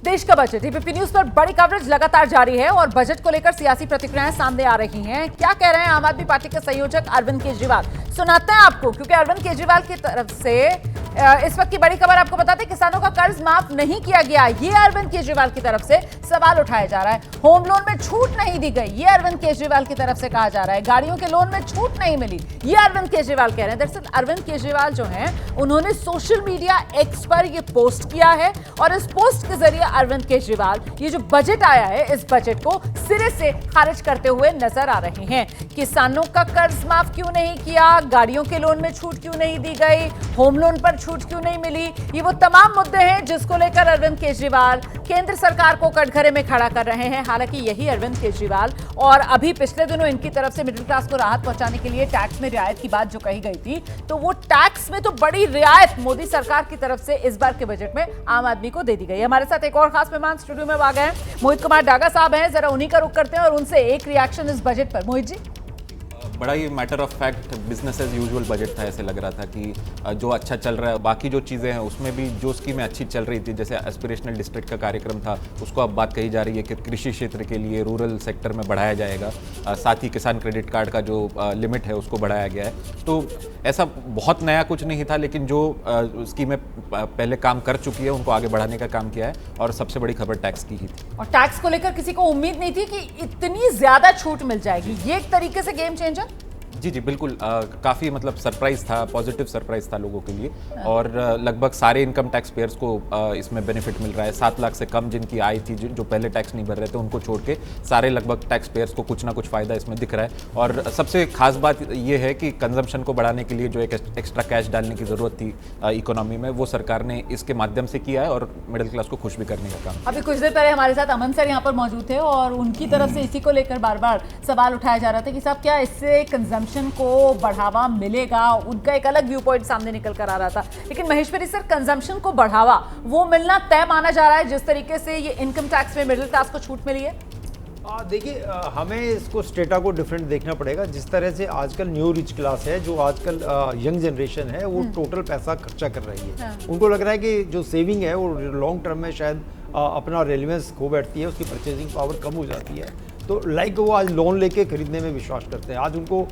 देश का budget ABP news पर बड़ी कवरेज लगातार जारी है और बजट को लेकर सियासी प्रतिक्रियाएं सामने आ रही हैं। क्या कह रहे हैं आम आदमी पार्टी के संयोजक अरविंद केजरीवाल, सुनाते हैं आपको, क्योंकि अरविंद केजरीवाल की तरफ से इस वक्त की बड़ी खबर आपको बताते हैं, किसानों का कर्ज माफ नहीं किया गया, ये अरविंद केजरीवाल की तरफ से सवाल उठाया जा रहा है। होम लोन में छूट नहीं दी गई, ये अरविंद केजरीवाल की तरफ से कहा जा रहा है। गाड़ियों के लोन में छूट नहीं मिली, ये अरविंद केजरीवाल कह रहे हैं। दरअसल अरविंद केजरीवाल जो हैं, उन्होंने सोशल मीडिया एक्स पर ये पोस्ट किया है और इस पोस्ट के जरिए अरविंद केजरीवाल ये जो बजट आया है, इस बजट को सिरे से खारिज करते हुए नजर आ रहे हैं। किसानों का कर्ज माफ क्यों नहीं किया, गाड़ियों के लोन में छूट क्यों नहीं दी गई, होम लोन पर छूट क्यों नहीं मिली, ये वो तमाम मुद्दे हैं जिसको लेकर अरविंद केजरीवाल केंद्र सरकार को कटघरे में खड़ा कर रहे हैं। हालांकि यही अरविंद केजरीवाल और अभी पिछले दिनों इनकी तरफ से मिडिल क्लास को राहत पहुंचाने के लिए टैक्स में रियायत की बात जो कही गई थी, तो वो टैक्स में तो बड़ी रियायत मोदी सरकार की तरफ से इस बार के बजट में आम आदमी को दे दी गई है। हमारे साथ एक और खास मेहमान स्टूडियो में आ गए हैं, मोहित कुमार डागा साहब हैं, जरा उन्हीं का रुख करते हैं और उनसे एक रिएक्शन इस बजट पर। मोहित जी, बड़ा ही matter of fact business as usual budget था। ऐसे लग रहा था कि जो अच्छा चल रहा है, बाकी जो चीज़ें हैं उसमें भी जो स्कीमें अच्छी चल रही थी, जैसे एस्पिरेशनल डिस्ट्रिक्ट का कार्यक्रम था, उसको अब बात कही जा रही है कि कृषि क्षेत्र के लिए रूरल सेक्टर में बढ़ाया जाएगा। साथ ही किसान क्रेडिट कार्ड का जो लिमिट है उसको बढ़ाया गया है। तो ऐसा बहुत नया कुछ नहीं था, लेकिन जो स्कीमें पहले काम कर चुकी है उनको आगे बढ़ाने का काम किया है। और सबसे बड़ी खबर टैक्स की ही थी, और टैक्स को लेकर किसी को उम्मीद नहीं थी कि इतनी ज्यादा छूट मिल जाएगी। ये एक तरीके से गेम चेंजर। जी बिल्कुल, काफ़ी मतलब सरप्राइज था, पॉजिटिव सरप्राइज था लोगों के लिए। और लगभग सारे इनकम टैक्स पेयर्स को इसमें बेनिफिट मिल रहा है। 7 लाख से कम जिनकी आय थी, जो पहले टैक्स नहीं भर रहे थे, उनको छोड़ के सारे लगभग टैक्स पेयर्स को कुछ ना कुछ फ़ायदा इसमें दिख रहा है। और सबसे खास बात ये है कि कंजम्पशन को बढ़ाने के लिए जो एक एक्स्ट्रा कैश डालने की ज़रूरत थी इकोनॉमी में, वो सरकार ने इसके माध्यम से किया है और मिडिल क्लास को खुश भी करने का काम। अभी कुछ देर पहले हमारे साथ अमन सर यहाँ पर मौजूद थे और उनकी तरफ से इसी को लेकर बार बार सवाल उठाया जा रहा था कि साहब क्या इससे कंजम्पशन को बढ़ावा मिलेगा। उनका एक अलग व्यू पॉइंट सामने निकल कर आ रहा था, लेकिन महेश्वरी सर, कंजम्पशन को बढ़ावा वो मिलना तय माना जा रहा है जिस तरीके से ये इनकम टैक्स में मिडिल क्लास को छूट मिली है। देखिए, हमें इसको स्टेटा को डिफरेंट देखना पड़ेगा। जिस तरह से आजकल न्यू रिच क्लास है, जो आजकल यंग जनरेशन है, वो टोटल पैसा खर्चा कर रही है। उनको लग रहा है कि जो सेविंग है वो लॉन्ग टर्म में शायद अपना रेलिवेंस खो बैठती है, उसकी परचेजिंग पावर कम हो जाती है। तो वो आज लोन लेके खरीदने में विश्वास करते हैं। आज उनको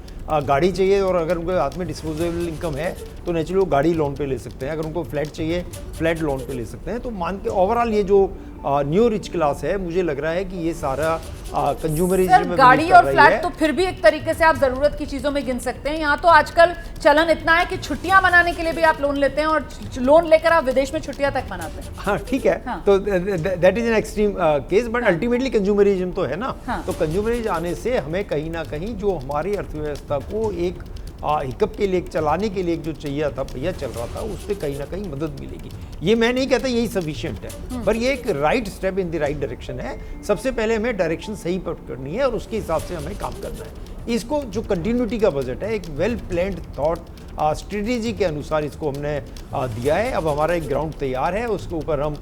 गाड़ी चाहिए और अगर उनके हाथ में डिस्पोजेबल इनकम है तो नेचुरली वो गाड़ी लोन पे ले सकते हैं। अगर उनको फ्लैट चाहिए, फ्लैट लोन पे ले सकते हैं। तो मान के ओवरऑल ये जो न्यू रिच क्लास है, मुझे लग रहा है कि ये सारा कंज्यूमरिज्म में गाड़ी और फ्लैट तो फिर भी एक तरीके से आप जरूरत की चीजों में गिन सकते हैं। यहाँ तो आजकल चलन इतना है कि छुट्टियां मनाने के लिए भी आप लोन लेते हैं और लोन लेकर आप विदेश में छुट्टियां तक मनाते हैं। हाँ, ठीक है। हाँ। तो that is an extreme case, but ultimately consumerism तो है ना। हाँ। तो कंज्यूमरिज्म आने से हमें कहीं ना कहीं जो हमारी अर्थव्यवस्था को एक हिकअप के लिए, चलाने के लिए जो चाहिए था, पहिया चल रहा था, उससे कहीं ना कहीं मदद मिलेगी। ये मैं नहीं कहता यही सफिशिएंट है, पर ये एक right step in the right direction है। सबसे पहले हमें डायरेक्शन सही पकड़नी है और उसके हिसाब से हमें काम करना है। इसको जो कंटिन्यूटी का बजट है, एक वेल प्लान्ड थॉट स्ट्रेटेजी के अनुसार इसको हमने दिया है। अब हमारा एक ग्राउंड तैयार है, उसके ऊपर हम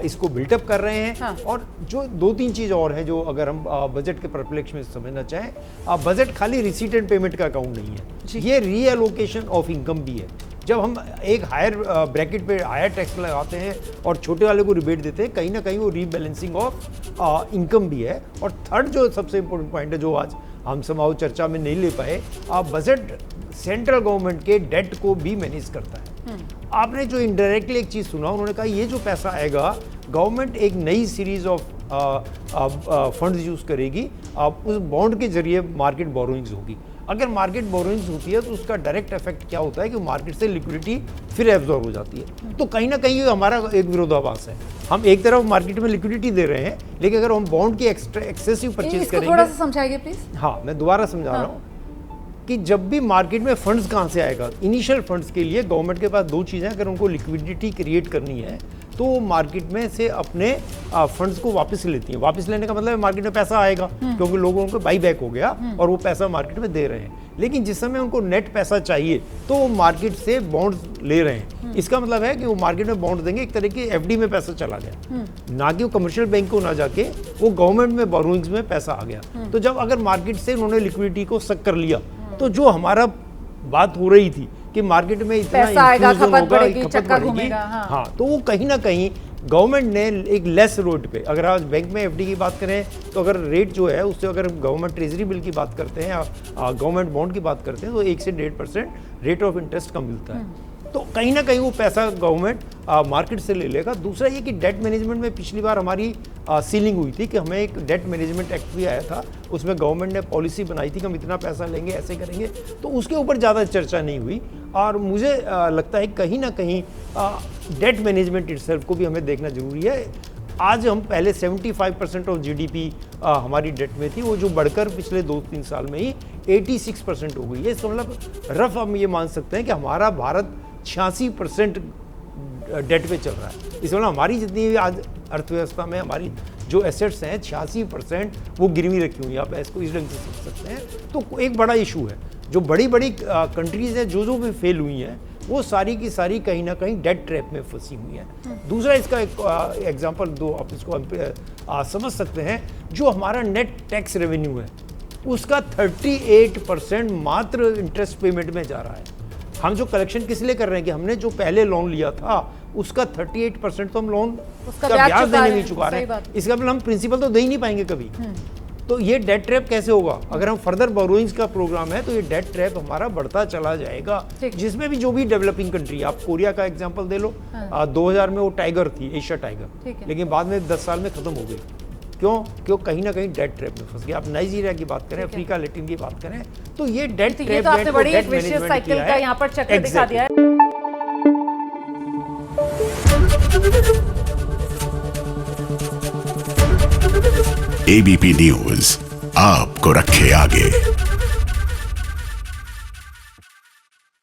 इसको बिल्टअप कर रहे हैं। हाँ। और जो 2-3 चीज़ और है जो अगर हम बजट के परिप्रेक्ष्य में समझना चाहें, बजट खाली रिसीट एंड पेमेंट का अकाउंट नहीं है, ये रीएलोकेशन ऑफ इनकम भी है। जब हम एक हायर ब्रैकेट पे हायर टैक्स लगाते हैं और छोटे वाले को रिबेट देते हैं, कहीं ना कहीं वो रीबैलेंसिंग ऑफ इनकम भी है। और थर्ड जो सबसे इम्पोर्टेंट पॉइंट है, जो आज हम समाव चर्चा में नहीं ले पाए, बजट सेंट्रल गवर्नमेंट के डेट को भी मैनेज करता है। आपने जो इनडायरेक्टली एक चीज़ सुना, उन्होंने कहा ये जो पैसा आएगा, गवर्नमेंट एक नई सीरीज ऑफ फंड्स यूज़ करेगी, उस बॉन्ड के जरिए मार्केट बोरोइंग्स होगी। अगर मार्केट बोरोइंग्स होती है तो उसका डायरेक्ट इफेक्ट क्या होता है कि मार्केट से लिक्विडिटी फिर एब्जॉर्ब हो जाती है। तो कहीं ना कहीं हमारा एक विरोधाभास है। हम एक तरफ मार्केट में लिक्विडिटी दे रहे हैं, लेकिन अगर हम बॉन्ड की एक्सेसिव परचेज करेंगे, थोड़ा सा समझाइए प्लीज। हाँ, मैं दोबारा समझा रहा हूँ कि जब भी मार्केट में फंड्स कहाँ से आएगा, इनिशियल फंड्स के लिए गवर्नमेंट के पास 2 चीज़ें, अगर उनको लिक्विडिटी क्रिएट करनी है तो मार्केट में से अपने फंड्स को वापस लेती है। वापस लेने का मतलब है मार्केट में पैसा आएगा, क्योंकि लोगों को बाई बैक हो गया और वो पैसा मार्केट में दे रहे हैं। लेकिन जिस समय उनको नेट पैसा चाहिए तो वो मार्केट से बॉन्ड्स ले रहे हैं। इसका मतलब है कि वो मार्केट में बॉन्ड देंगे, एक तरह की एफडी में पैसा चला गया, ना कि वो कमर्शियल बैंक को ना जाके वो गवर्नमेंट में बोरोइंग्स में पैसा आ गया। तो जब अगर मार्केट से उन्होंने लिक्विडिटी को सक कर लिया, तो जो हमारा बात हो रही थी कि मार्केट में इतना पैसा आएगा, खपत होगा, बढ़ेगी, खपत चक्का बढ़ेगी, घूमेगा। हाँ, तो वो कहीं ना कहीं गवर्नमेंट ने एक लेस रेट पे, अगर आज बैंक में एफडी की बात करें तो अगर रेट जो है उससे अगर गवर्नमेंट ट्रेजरी बिल की बात करते हैं या गवर्नमेंट बॉन्ड की बात करते हैं तो 1 से 1.5% रेट ऑफ इंटरेस्ट कम मिलता है। तो कहीं ना कहीं वो पैसा गवर्नमेंट मार्केट से ले लेगा। दूसरा ये कि डेट मैनेजमेंट में पिछली बार हमारी सीलिंग हुई थी कि हमें एक डेट मैनेजमेंट एक्ट भी आया था, उसमें गवर्नमेंट ने पॉलिसी बनाई थी कि हम इतना पैसा लेंगे, ऐसे करेंगे, तो उसके ऊपर ज़्यादा चर्चा नहीं हुई। और मुझे लगता है कहीं ना कहीं डेट मैनेजमेंट इटसेल्फ को भी हमें देखना जरूरी है। आज हम पहले 75% ऑफ जीडीपी हमारी डेट में थी, वो जो बढ़कर पिछले 2-3 साल में ही 86% हो गई है। इसका मतलब रफ हम ये मान सकते हैं कि हमारा भारत 86% डेट पे चल रहा है। इसमें हमारी जितनी भी आज अर्थव्यवस्था में हमारी जो एसेट्स हैं 86% वो गिरवी रखी हुई है। आप इसको इस ढंग से समझ सकते हैं। तो एक बड़ा इशू है, जो बड़ी बड़ी कंट्रीज हैं जो भी फेल हुई हैं वो सारी की सारी कहीं ना कहीं डेट ट्रैप में फंसी हुई हैं। दूसरा इसका एक एग्जांपल दो आप इसको समझ सकते हैं, जो हमारा नेट टैक्स रेवेन्यू है उसका 38% मात्र इंटरेस्ट पेमेंट में जा रहा है। हम जो कलेक्शन किस लिए कर रहे हैं कि हमने जो पहले लोन लिया था उसका 38% तो हम लोन उसका का ब्याज देने नहीं है, चुका रहे हैं। इसका मतलब हम प्रिंसिपल तो दे ही नहीं पाएंगे कभी। तो ये डेट ट्रैप कैसे होगा? अगर हम फर्दर बोरोइंग्स का प्रोग्राम है तो ये डेट ट्रैप हमारा बढ़ता चला जाएगा, जिसमें भी जो भी डेवलपिंग कंट्री, आप कोरिया का एग्जांपल दे लो। 2000 में वो टाइगर थी, एशिया टाइगर, लेकिन बाद में 10 साल में खत्म हो गई। क्यों कहीं ना कहीं डेट ट्रैप में फंस गया। आप नाइजीरिया की बात करें, अफ्रीका लैटिन की बात करें, तो ये डेट ट्रैप, ये तो आपने बड़ी एक विशेष साइकिल का यहाँ पर चक्र दिखा दिया है। एबीपी न्यूज आपको रखे आगे।